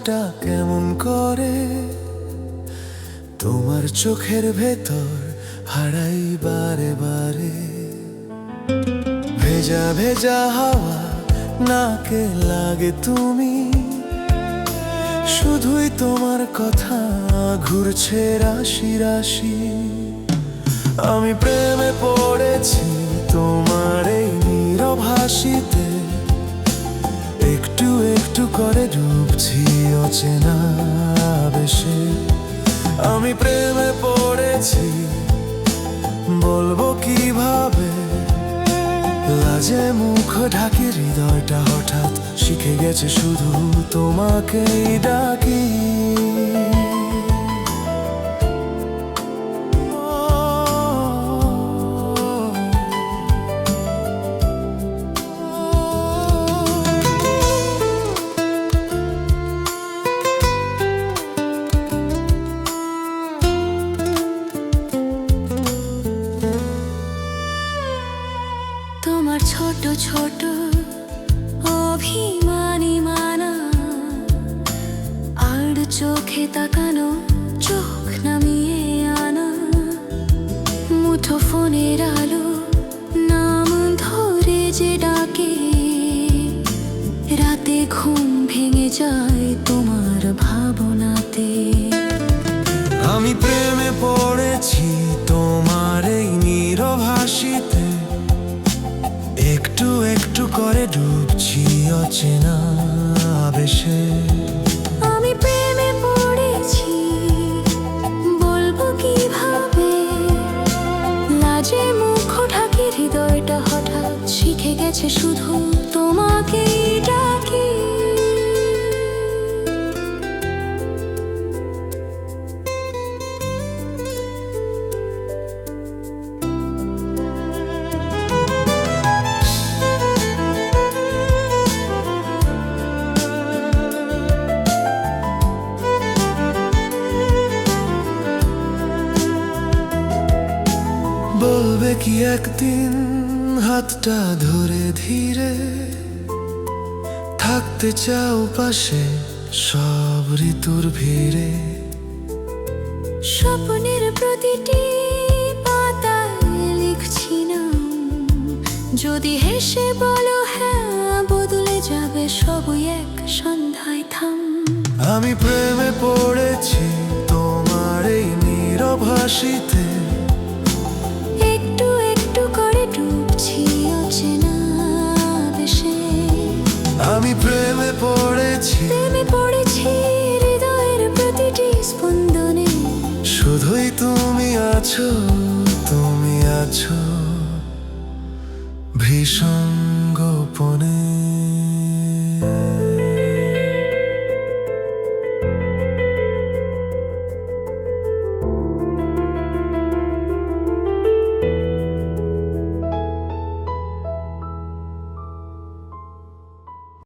মনটা কেমন করে তোমার চোখের ভেতর হারাই বারে বারে। ভেজা ভেজা হাওয়া নাকে লাগে তুমি, শুধুই তোমার কথা ঘুরছে রাশি রাশি। আমি প্রেমে পড়েছি তোমার এই নীরব হাসিতে, একটু একটু করে ডুবছি অচেনা বেশে। আমি প্রেমে পড়েছি বলবো কিভাবে, লাজে মুখ ঢাকি হৃদয়টা হঠাৎ শিখে গেছে শুধু তোমাকেই ডাকি। তোমার ছোট ছোট অভিমানী মানা আর চোখে তাকানো, চোখ নামিয়ে আনা, মুঠো ফোনের আলো নাম ধরে যে ডাকে, রাতে ঘুম ভেঙে যায় তোমার ভাবনাতে। আমি প্রেমে পড়েছি তোমার এই নীরব হাসিতে, একটু একটু করে ডুবছি অচেনা বেশে। আমি প্রেমে পড়েছি বলবো কিভাবে, লাজে মুখ ঢাকি হৃদয়টা হঠাৎ শিখে গেছে শুধু তোমাকেই ডাকি। বলবে কি একদিন হাতটা ধরে ধীরে, থাকতে চাও পাশে সব ঋতুর ভিড়ে। স্বপ্নের প্রতিটি পাতায় লিখছি নাম, যদি হেসে বলো হ্যাঁ বদলে যাবে সবই এক সন্ধ্যায় থাম। আমি প্রেমে পড়েছি তোমার এই নীরব হাসিতে, একটু একটু করে ডুবছি অচেনা বেশে। আমি প্রেমে পড়েছি হৃদয়ের প্রতিটি স্পন্দনে, শুধুই তুমি আছো, তুমি আছো ভীষণ